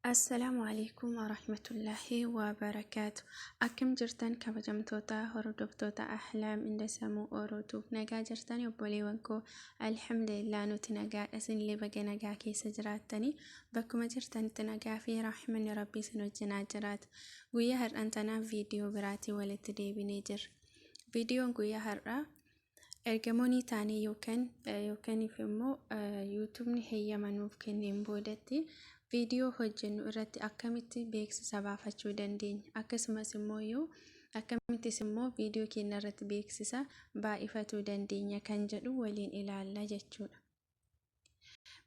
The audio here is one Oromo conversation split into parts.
Assalaamu alaikum wa rahmatullahi wa barakaatu. Akkam jirtan kabajamtoota hordoftoota Ahlaam Indasamuu Orootuuf nagaa jirtani obboleewwan koo alhamdulillah nuti nagaadha. Isinillee baga nagaa keessa jiraattanii bakkuma jirtanitti nagaa fi rahmanni rabbii isin wajjin haa jiraatu. Guyyaa har'aan tanaaf viidiyoo biraatii walitti deebinee jirra. Viidiyoon guyyaa har'aa ergamoonni taanii yookaaniif immoo yuutuubni heeyyama nuuf kenneen boodatti viidiyoo hojjennu irratti akkamitti beeksisa baafachuu dandeenya, akkasumas immoo akkamittis immoo viidiyoo keenya irratti beeksisa baay'ifatuu dandeenya kan jedhu waliin ilaalla jechuudha.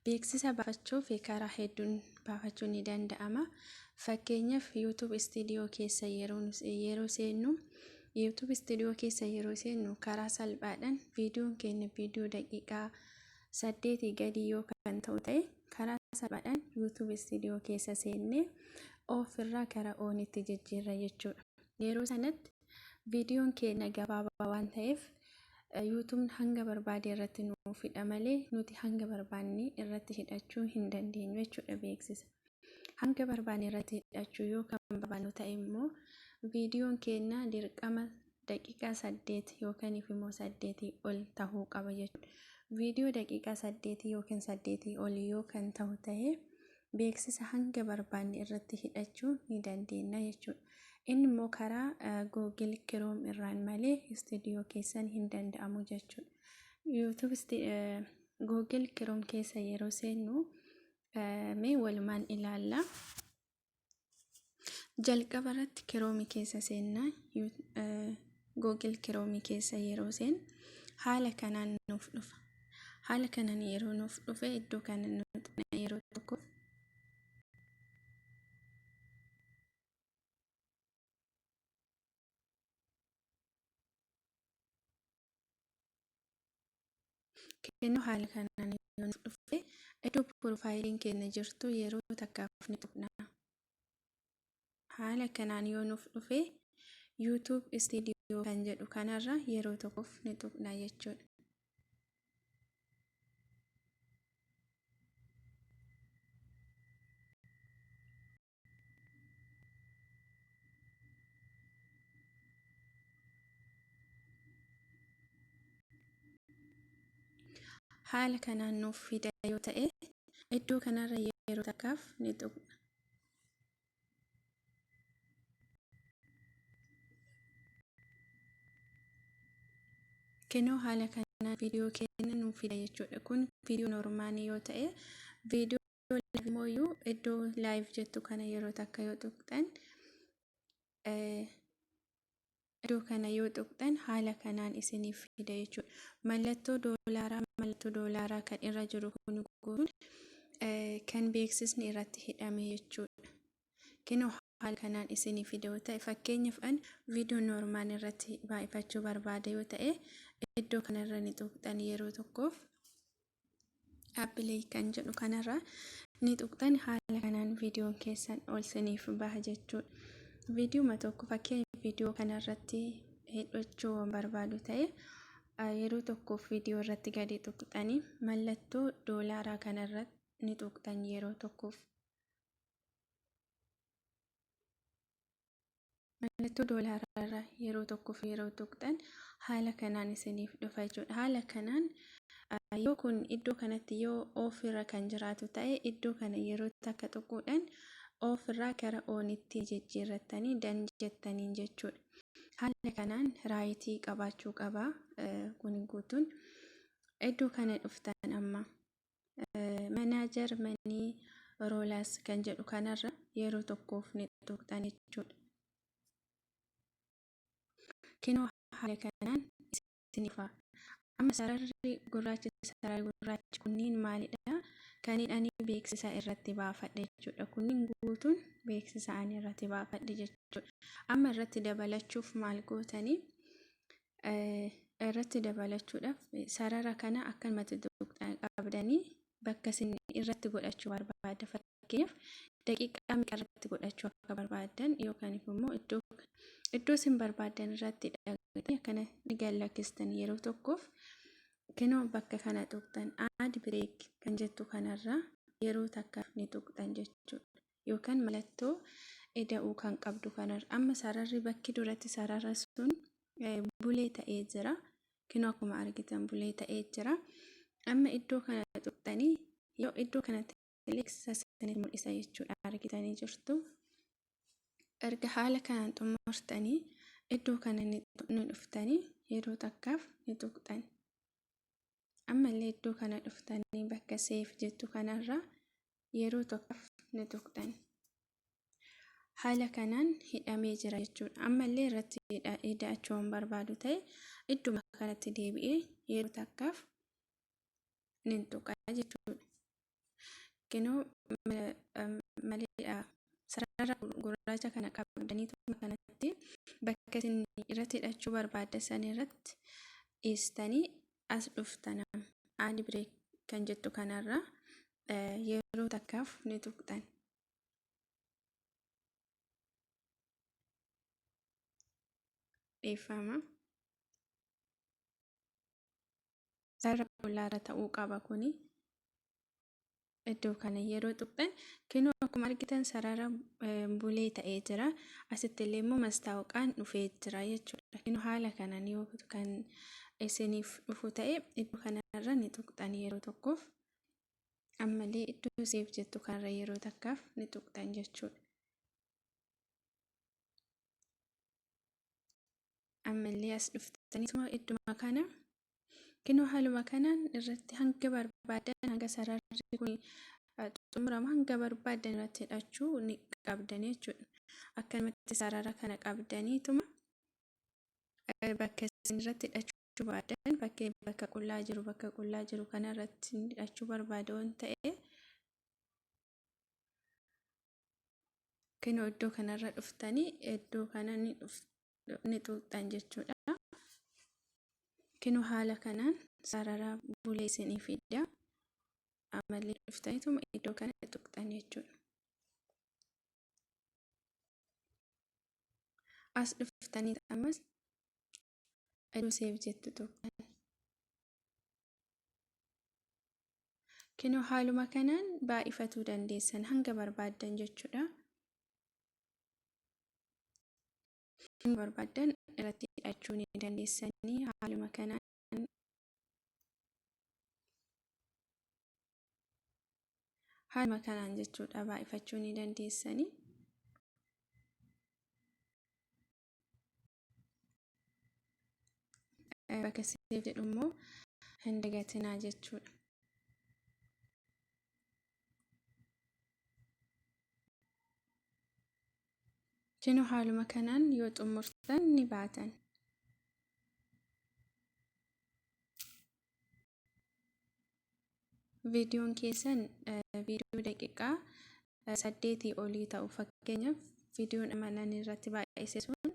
Beeksisa baafachuuf karaa hedduun baafachuu ni danda'ama. Fakkeenyaaf YouTube Studio keessa yeroo seennu YouTube Studio keessa yeroo seennu karaa salphaadhaan viidiyoon keenya viidiyoo daqiiqaa 8 gadi yoo kan ta'u ta'e karaa salphaadhaan YouTube Studio keessa seennee ofirraa gara oonitti jijjiirra jechuudha. Yeroo sanatti viidiyoon keenya gabaabaa waan ta'eef YouTube hanga barbaade irratti nuuf hidha malee nuti hanga barbaanne irratti hidhachuu hin dandeenyu jechuudha beeksisa. Hanga barbaanne irratti hidhachuu yoo kan barbaannu ta'e immoo viidiyoon keenya dirqama daqiiqaa 8 yookaan immoo 8 ol ta'uu qaba jechuudha. Viidiyoo daqiiqaa 8 yookaan 8 ol yoo kan ta'u ta'e beeksisa hanga barbaanne irratti hidhachuu ni dandeenya jechuudha. Inni immoo karaa Google Chrome irraan malee studio keessan hin danda'amu jechuudha. YouTube Google Chrome keessa yeroo seennu mee walumaan ilaalla. Jalqaba irratti Chrome keessa seenna. Google Chrome keessa yeroo seen haala kanaan nuuf dhufa. Haala kanaan yeroo nuuf dhufe iddoo kana nuti yeroo tokko kennu haala kanaan yeroo nuuf dhufe iddoo profaayiliin keenya jirtu yeroo takkaaf ni tuqna. Haala kanaan yoo nuuf dhufe YouTube Studio kan jedhu kanarra yeroo tokkoof ni tuqna jechuudha. Haala kanaan nuuf fida yoo ta'e iddoo kanarra yeroo takkaaf ni tuqna. Kennoo haala kanaan viidiyoo keenya nuuf fida jechuudha. Kun viidiyoo normaanii yoo ta'e viidiyoo live immoo iddoo live jettu kana yeroo takka yoo tuqxan iddoo kana yoo tuqxan haala kanaan isiniif fida jechuudha. Mallattoo doolaaraa kan irra jiru kun guutuun kan beeksisni irratti hidhame jechuudha. Kennoo haala kanaan isiniif fida yoo ta'e fakkeenyaaf viidiyoo normaan irratti baay'ifachuu barbaada yoo ta'e iddoo kanarra ni tuqxan yeroo tokkoof appilii kan jedhu kanarra ni tuqxan haala kanaan viidiyoon keessan ol isiniif baha jechuudha. Viidiyoo tokko fakkeenya viidiyoo kanarratti hidhachuu barbaadu ta'e yeroo tokkoof viidiyoo irratti gadi tuqxanii mallattoo doolaaraa kanarratti ni tuqxan yeroo tokkoof. Mallattoo doolaaraa yeroo tokkoof yeroo tuqxan haala kanaan isiniif dhufa jechuudha. Haala kanaan yoo kun iddoo kanatti yoo ofirra kan jiraatu ta'e iddoo kana yeroo takka tuquudhaan ofirraa gara oonitti jijjiirrattanii danjettaniin jechuudha. Haala kanaan raayitii qabaachuu qaba. Kun guutuun iddoo kana dhuftan amma manaajar manii roolaas kan jedhu kanarra yeroo tokkoof ni tuqxan jechuudha. Kennoo haala kanaan isiniif amma sararri gurraachi kunniin maalidha? Kan hidhanii beeksisa irratti baafadhe jechuudha. Kunniin guutuun beeksisa ani irratti baafadhe jechuudha. Amma irratti dabalachuuf maal gootanii irratti dabalachuudhaaf sarara kana akkanumatti tuqxan qabdanii bakka isin irratti godhachuu barbaaddan fakkeenyaaf daqiiqaa meeqa irratti godhachuu akka barbaaddan yookaan immoo iddoo isin barbaaddan irratti dhaqatanii akkana ni gallakkistan yeroo tokkoof kennoo bakka kana tuqxan ad break kan jettu kanarra yeroo takkaaf ni tuqxan jechuudha. yookaan mallattoo ida'uu kan qabdu kanarra. Amma sararri bakki duratti sarara sun bulee ta'ee jira. Kinoo akkuma argitan bulee ta'ee jira. Amma iddoo kana tuqxanii yoo iddoo kanatti sassaanii mul'isa jechuudha argitanii jirtu. Erga haala kanaan xumurtanii iddoo kana ni dhuftanii yeroo takkaaf ni tuqxan. Ammallee iddoo kana dhuftanii bakka seef jettu kanarra yeroo tokkoof ni tuqxan. Haala kanaan hidhamee jira jechuudha. Ammallee irratti hidhachuu hin barbaadu ta'e idduma kanatti deebi'ee yeroo takkaaf ni tuqaa jechuudha. Kinoo malee sarara gurraacha kana qabdaniituma kanatti bakka isin irratti hidhachuu barbaadda san irratti dhiistanii as dhuftana aadi bireek kan jettu kanarra yeroo takkaaf ni tuqxan. Dhiifama. Sarara qullaarra ta'uu qaba kuni. Iddoo kana yeroo tuqxan kinoo akkuma argitan sarara bulee ta'ee jira. Asitti illee immoo mastaawqaan dhufee jira jechuudha. Kinoo haala kanaan yoo kan isiniif dhufu ta'e iddoo kanarra ni tuqxan yeroo tokkoof. Ammallee iddoo seef jettu kanarra yeroo takkaaf ni tuqxan jechuudha. Ammallee as dhuftaniituma idduma kana kinoo haaluma kanaan irratti hanga barbaadan hanga sararri kun xumurama hanga barbaadan irratti hidhachuu ni qabdan jechuudha. Akkanumatti sarara kana qabdaniituma bakka isin irratti hidhachuu barbaadan bakka qullaa jiru kana irratti hidhachuu barbaada waan ta'e kinoo iddoo kanarra dhuftanii iddoo kana ni tuqxan jechuudha. Kinoo haala kanaan sarara bulee isinii fidda. Ammallee dhuftaniituma iddoo kana tuqxan jechuudha. As dhuftanii ammas iddoo seef jettu tuqxan. Kinoo haaluma kanaan baay'ifatuu dandeessan hanga barbaadan jechuudha. Hanga barbaadan irratti hidhachuu ni dandeessanii haaluma kanaan. Haaluma kanaan jechuudha baay'ifachuu ni dandeessanii. Bakka seef jedhu immoo hin dagatinaa jechuudha. Kinoo haaluma kanaan yoo xumurtan ni baatan. Viidiyoon keessan viidiyoo daqiiqaa 8 olii ta'u fakkeenyaaf viidiyoon amanan irratti baay'ise sun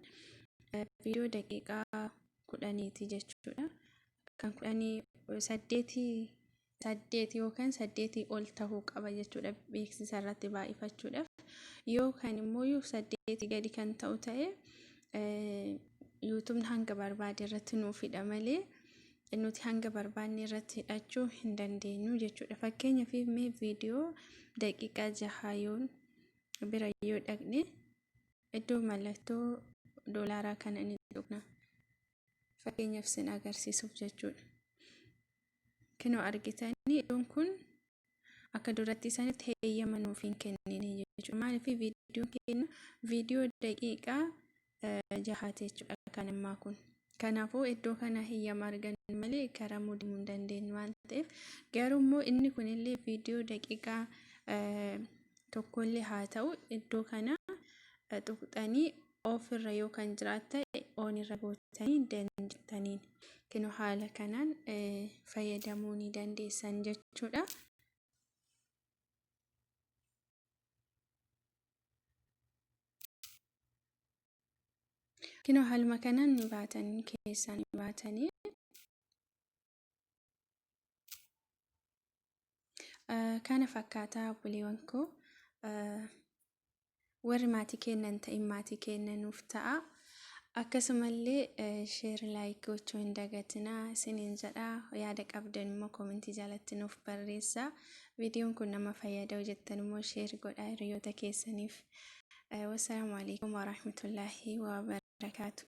viidiyoo daqiiqaa 10 jechuudha. Kan 8 yookaan 8 ol ta'uu qaba jechuudha beeksisa irratti baay'ifachuudhaaf. Yookaan immoo 8 gadi kan ta'u ta'e YouTube hanga barbaade irratti nuuf hidha malee nuti hanga barbaanne irratti hidhachuu hin dandeenyu jechuudha. Fakkeenyaaf mee viidiyoo daqiiqaa 6 yoon bira yoo dhaqne iddoo mallattoo doolaaraa kana ni tuqna. Fakkeenyaaf sin agarsiisuuf jechuudha. Kinoo argitanii iddoon kun akka duratti isaanitti heeyyama nuuf hin kennine jechuudha. Maaliif viidiyoon keenya viidiyoo daqiiqaa 6 jechuudha kan ammaa kun. Kanaafuu iddoo kana heeyyama argannu malee karaa deemuu hin dandeenyu waan ta'eef garuu immoo inni kunillee viidiyoo daqiiqaa tokkollee haa ta'u iddoo kana tuqxanii ofirra yoo kan jiraata on irra gootanii dandeettaniin kinoo haala kanaan fayyadamuu ni dandeessan jechuudha. Kinoo haaluma kanaan ni baatanii keessaan ni baatanii kana fakkaataa obboleewwan koo warri maatii kennan ta'in maatii kennanuuf ta'a. akkasumallee sheer laayik gochuu hin dagatinaa isiniin jedha. Yaada qabdan immoo koomentii jalatti nuuf barreessaa. Viidiyoon kun nama fayyada jettan immoo sheer godhaa hiriyoota keessaniif. Wassalaamu alaikum warahmatullaahi wabarakaatu.